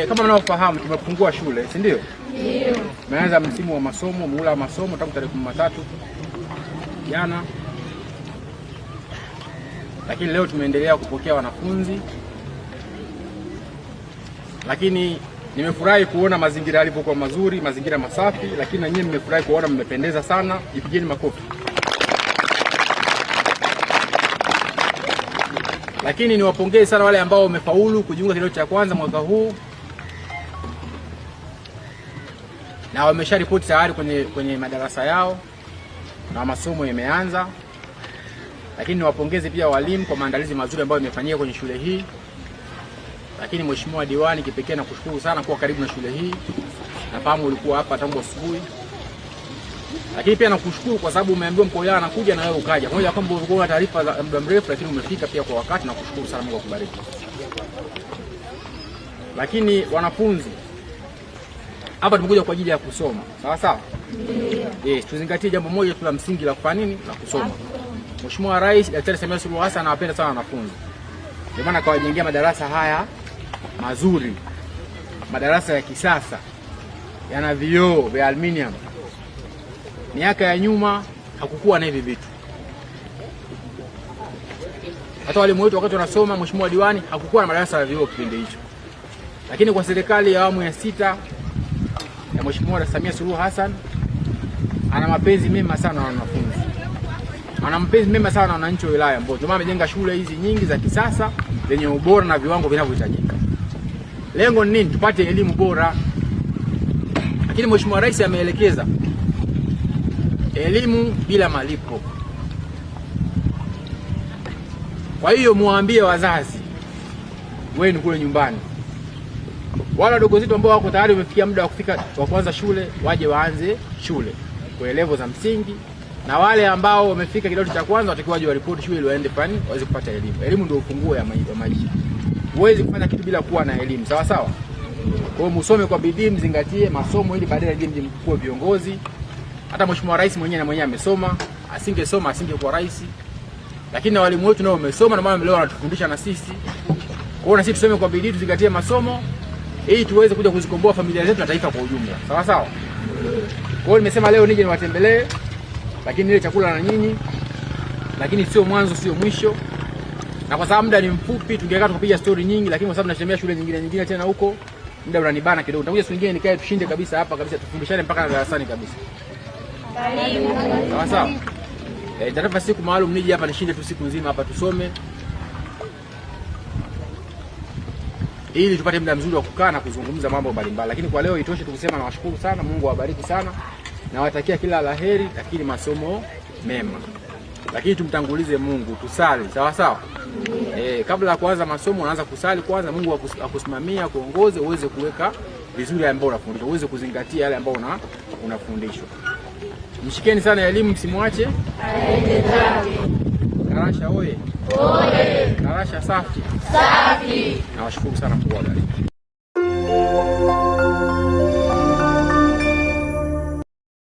Kama mnavyofahamu tumefungua shule, si ndio? Ndio. Tumeanza msimu wa masomo, muhula wa masomo tangu tarehe 13 jana. Lakini leo tumeendelea kupokea wanafunzi. Lakini nimefurahi kuona mazingira yalivyokuwa mazuri, mazingira masafi, lakini na nyinyi mmefurahi kuona mmependeza sana. Jipigeni makofi. Lakini niwapongeze sana wale ambao wamefaulu kujiunga kidato cha kwanza mwaka huu na wamesharipoti tayari kwenye madarasa yao na masomo yameanza. Lakini niwapongeze pia walimu kwa maandalizi mazuri ambayo yamefanyika kwenye shule hii. Lakini Mheshimiwa Diwani, kipekee na kushukuru sana kuwa karibu na shule hii. Nafahamu ulikuwa hapa tangu asubuhi. Lakini pia nakushukuru kwa sababu umeambiwa mkuu wa wilaya anakuja na wewe ukaja. Pamoja na kwamba ulikuwa na taarifa za muda mrefu, lakini umefika pia kwa wakati na kushukuru sana, Mungu akubariki. Lakini wanafunzi, hapa tumekuja kwa ajili ya kusoma. Sawa sawa? Yes, tuzingatie jambo moja tu la msingi la kufanya nini? La kusoma. Mheshimiwa Rais Daktari Samia Suluhu Hassan anawapenda sana wanafunzi. Ndio maana akawajengea madarasa haya mazuri. Madarasa ya kisasa. Yana vioo vya aluminium. Miaka ya nyuma hakukuwa na hivi vitu. Hata walimu wetu wakati wanasoma, Mheshimiwa Diwani, hakukuwa na madarasa ya vioo kipindi hicho. Lakini kwa serikali ya awamu ya 6 ya Mheshimiwa Samia Suluhu Hassan, ana mapenzi mema sana na wanafunzi. Ana mapenzi mema sana na wananchi wa wilaya Mbozi. Ndio maana amejenga shule hizi nyingi za kisasa zenye ubora na viwango vinavyohitajika. Lengo ni nini? Tupate elimu bora. Lakini Mheshimiwa Rais ameelekeza elimu bila malipo. Kwa hiyo muambie wazazi wenu kule nyumbani, wale wadogo zetu ambao wako tayari wamefikia muda wa kufika wa kuanza shule, waje waanze shule kwa level za msingi, na wale ambao wamefika kidato cha kwanza watakiwa waje waripoti shule ili waende fani waweze kupata elimu. Elimu ndio ufunguo ya maisha. Huwezi kufanya kitu bila kuwa na elimu, sawa sawa? Kwa hiyo msome kwa bidii, mzingatie masomo ili baadaye mje mkuu viongozi. Hata Mheshimiwa Rais mwenyewe amesoma, asingesoma asingekuwa rais. Lakini na walimu wetu nao wamesoma na maana leo wanatufundisha na sisi. Kwa hiyo na sisi tusome kwa bidii, tuzingatie masomo ili tuweze kuja kuzikomboa familia zetu na taifa kwa ujumla. Sawa sawa? Kwa hiyo nimesema leo nije niwatembelee, lakini ile chakula na nyinyi, lakini sio mwanzo sio mwisho. Na kwa sababu muda ni mfupi, tungekaa tukapiga story nyingi, lakini kwa sababu natembea shule nyingine tena huko, muda unanibana kidogo. Nitakuja siku nyingine nikae tushinde kabisa hapa kabisa, tufundishane mpaka darasani kabisa. Sawa sawa? Tarehe siku maalum nije hapa nishinde tu siku nzima hapa tusome, ili tupate muda mzuri wa kukaa na kuzungumza mambo mbalimbali. Lakini kwa leo itoshe tukisema nawashukuru sana, Mungu awabariki sana. Nawatakia kila laheri, lakini masomo mema. Lakini tumtangulize Mungu, tusali, sawa sawa? Kabla ya kuanza masomo unaanza kusali kwanza, Mungu akusimamia, kuongoze, uweze kuweka vizuri yale ambayo unafundishwa, uweze kuzingatia yale ambayo unafundishwa. Mshikeni sana elimu, msimwache aende zake. Karasha oye! Oye! Karasha safi! Safi! Nawashukuru sana kwa kuangalia.